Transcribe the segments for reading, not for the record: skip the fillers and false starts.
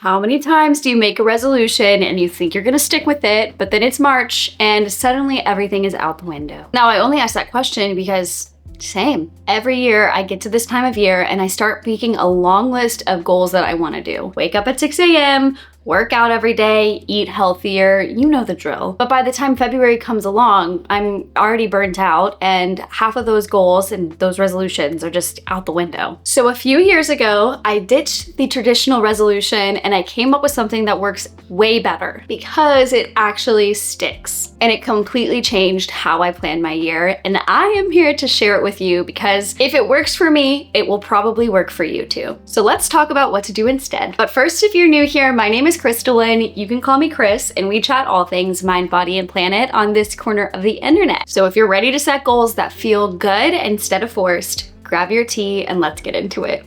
How many times do you make a resolution and you think you're gonna stick with it, but then it's March and suddenly everything is out the window? Now, I only ask that question because same. Every year I get to this time of year and I start making a long list of goals that I wanna do. Wake up at 6 a.m., work out every day, eat healthier, you know the drill. But by the time February comes along, I'm already burnt out and half of those goals and those resolutions are just out the window. So a few years ago, I ditched the traditional resolution and I came up with something that works way better because it actually sticks. And it completely changed how I plan my year. And I am here to share it with you because if it works for me, it will probably work for you too. So let's talk about what to do instead. But first, if you're new here, my name is Crystalline. You can call me Chris, and we chat all things mind, body, and planet on this corner of the internet. So if you're ready to set goals that feel good instead of forced, grab your tea and let's get into it.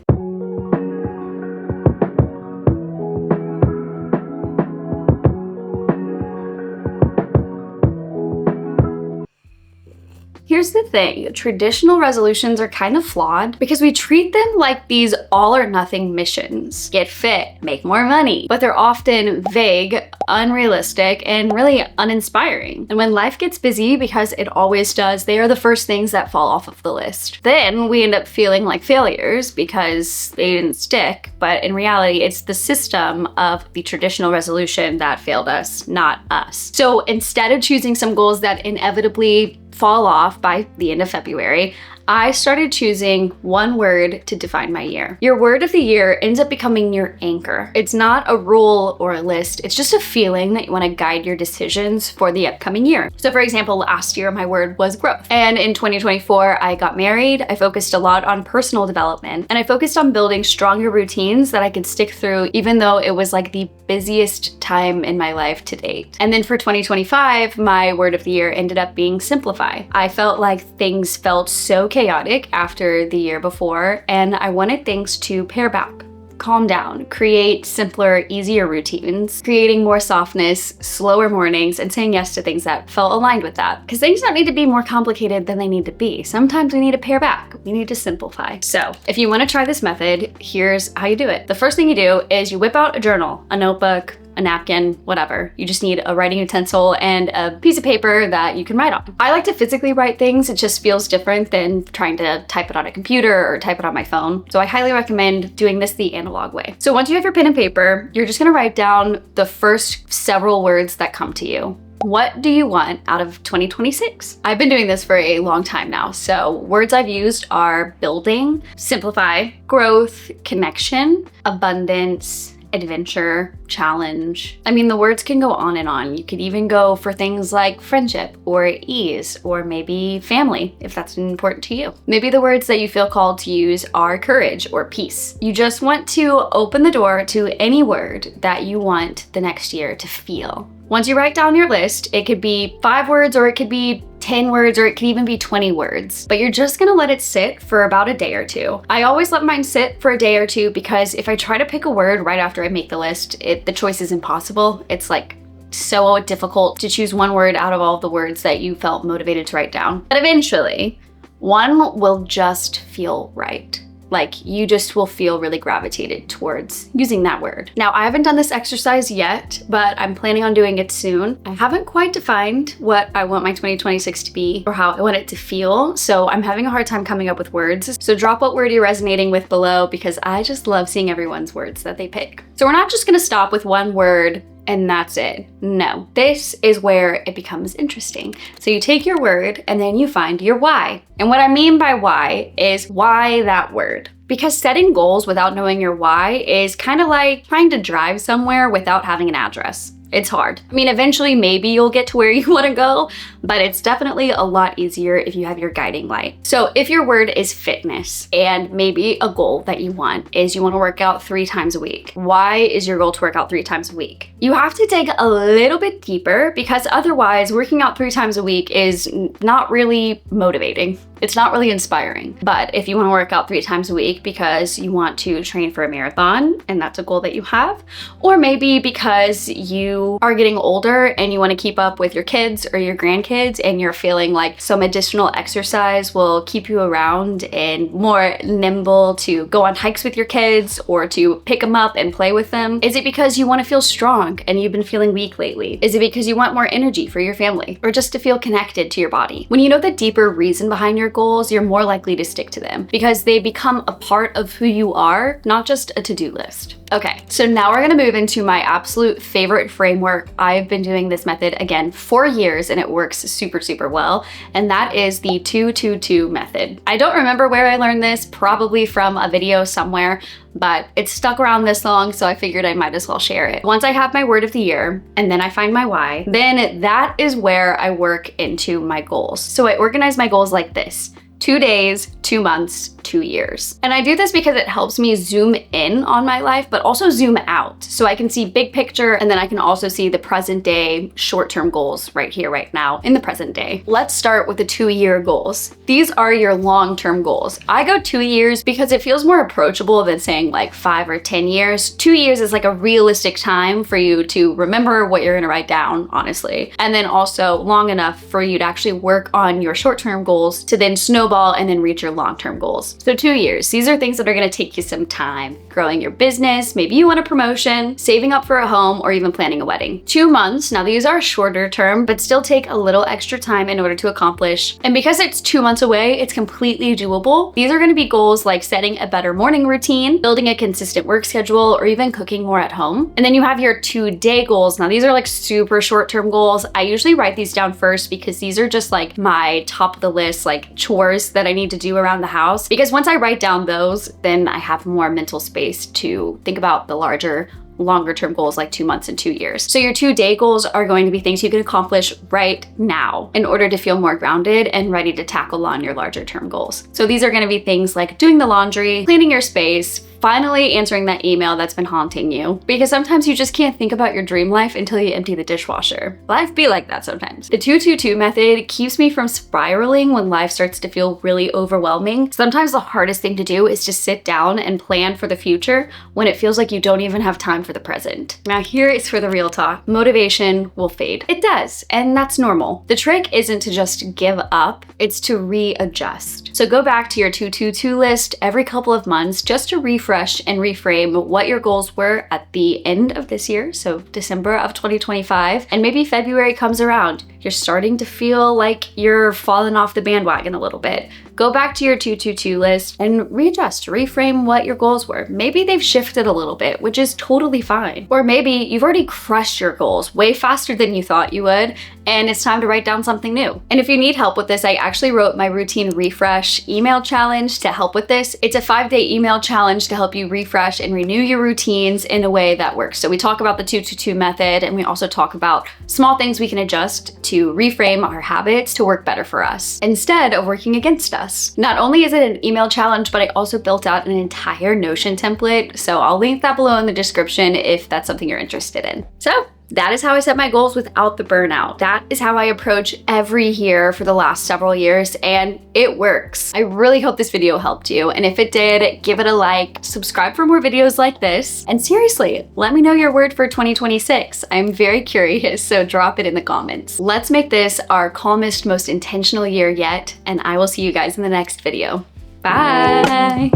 Here's the thing, traditional resolutions are kind of flawed because we treat them like these all or nothing missions. Get fit, make more money, but they're often vague, unrealistic, and really uninspiring. And when life gets busy, because it always does, they are the first things that fall off of the list. Then we end up feeling like failures because they didn't stick, but in reality, it's the system of the traditional resolution that failed us, not us. So instead of choosing some goals that inevitably fall off by the end of February, I started choosing one word to define my year. Your word of the year ends up becoming your anchor. It's not a rule or a list, it's just a feeling that you want to guide your decisions for the upcoming year. So for example, last year my word was growth. And in 2024, I got married, I focused a lot on personal development, and I focused on building stronger routines that I could stick through even though it was like the busiest time in my life to date. And then for 2025, my word of the year ended up being simplify. I felt like things felt so chaotic after the year before, and I wanted things to pare back, calm down, create simpler, easier routines, creating more softness, slower mornings, and saying yes to things that felt aligned with that. Because things don't need to be more complicated than they need to be. Sometimes we need to pare back. We need to simplify. So if you want to try this method, here's how you do it. The first thing you do is you whip out a journal, a notebook, a napkin, whatever. You just need a writing utensil and a piece of paper that you can write on. I like to physically write things. It just feels different than trying to type it on a computer or type it on my phone. So I highly recommend doing this the analog way. So once you have your pen and paper, you're just gonna write down the first several words that come to you. What do you want out of 2026? I've been doing this for a long time now. So words I've used are building, simplify, growth, connection, abundance, adventure, challenge. I mean, the words can go on and on. You could even go for things like friendship or ease or maybe family, if that's important to you. Maybe the words that you feel called to use are courage or peace. You just want to open the door to any word that you want the next year to feel. Once you write down your list, it could be 5 words or it could be 10 words or it could even be 20 words, but you're just gonna let it sit for about a day or two. I always let mine sit for a day or two because if I try to pick a word right after I make the list, the choice is impossible. It's like so difficult to choose one word out of all the words that you felt motivated to write down. But eventually, one will just feel right. Like you just will feel really gravitated towards using that word. Now, I haven't done this exercise yet, but I'm planning on doing it soon. I haven't quite defined what I want my 2026 to be or how I want it to feel, so I'm having a hard time coming up with words. So drop what word you're resonating with below because I just love seeing everyone's words that they pick. So we're not just gonna stop with one word and that's it. No, this is where it becomes interesting. So you take your word and then you find your why. And what I mean by why is why that word. Because setting goals without knowing your why is kind of like trying to drive somewhere without having an address. It's hard. I mean, eventually maybe you'll get to where you want to go, but it's definitely a lot easier if you have your guiding light. So if your word is fitness and maybe a goal that you want is you want to work out 3 times a week. Why is your goal to work out 3 times a week? You have to dig a little bit deeper because otherwise working out 3 times a week is not really motivating. It's not really inspiring. But if you want to work out 3 times a week because you want to train for a marathon and that's a goal that you have, or maybe because you are getting older and you want to keep up with your kids or your grandkids and you're feeling like some additional exercise will keep you around and more nimble to go on hikes with your kids or to pick them up and play with them? Is it because you want to feel strong and you've been feeling weak lately? Is it because you want more energy for your family or just to feel connected to your body? When you know the deeper reason behind your goals, you're more likely to stick to them because they become a part of who you are, not just a to-do list. Okay, so now we're gonna move into my absolute favorite framework. I've been doing this method again for years and it works super, super well. And that is the 2-2-2 method. I don't remember where I learned this, probably from a video somewhere, but it's stuck around this long, so I figured I might as well share it. Once I have my word of the year and then I find my why, then that is where I work into my goals. So I organize my goals like this: 2 days, 2 months, 2 years. And I do this because it helps me zoom in on my life, but also zoom out. So I can see big picture, and then I can also see the present day short-term goals right here, right now, in the present day. Let's start with the 2-year goals. These are your long-term goals. I go 2 years because it feels more approachable than saying like 5 or 10 years. 2 years is like a realistic time for you to remember what you're gonna write down, honestly. And then also long enough for you to actually work on your short-term goals to then snowball and then reach your long-term goals. So 2 years, these are things that are gonna take you some time. Growing your business, maybe you want a promotion, saving up for a home, or even planning a wedding. 2 months, now these are shorter term, but still take a little extra time in order to accomplish. And because it's 2 months away, it's completely doable. These are gonna be goals like setting a better morning routine, building a consistent work schedule, or even cooking more at home. And then you have your 2-day goals. Now these are like super short-term goals. I usually write these down first because these are just like my top of the list, like chores that I need to do around the house. Because once I write down those, then I have more mental space to think about the larger, longer term goals like 2 months and 2 years. So your 2-day goals are going to be things you can accomplish right now in order to feel more grounded and ready to tackle on your larger term goals. So these are going to be things like doing the laundry, cleaning your space, finally answering that email that's been haunting you. Because sometimes you just can't think about your dream life until you empty the dishwasher. Life be like that sometimes. The 2-2-2 method keeps me from spiraling when life starts to feel really overwhelming. Sometimes the hardest thing to do is just sit down and plan for the future when it feels like you don't even have time for the present. Now here is for the real talk. Motivation will fade. It does, and that's normal. The trick isn't to just give up, it's to readjust. So go back to your 2-2-2 list every couple of months just to refresh and reframe what your goals were at the end of this year, so December of 2025, and maybe February comes around. You're starting to feel like you're falling off the bandwagon a little bit. Go back to your 2-2-2 list and readjust, reframe what your goals were. Maybe they've shifted a little bit, which is totally fine. Or maybe you've already crushed your goals way faster than you thought you would, and it's time to write down something new. And if you need help with this, I actually wrote my routine refresh email challenge to help with this. It's a 5-day email challenge to help you refresh and renew your routines in a way that works. So we talk about the 2-2-2 method, and we also talk about small things we can adjust to reframe our habits to work better for us instead of working against us. Not only is it an email challenge, but I also built out an entire Notion template. So I'll link that below in the description if that's something you're interested in. So that is how I set my goals without the burnout. That is how I approach every year for the last several years, and it works. I really hope this video helped you, and if it did, give it a like, subscribe for more videos like this, and seriously, let me know your word for 2026. I'm very curious, so drop it in the comments. Let's make this our calmest, most intentional year yet, and I will see you guys in the next video. Bye!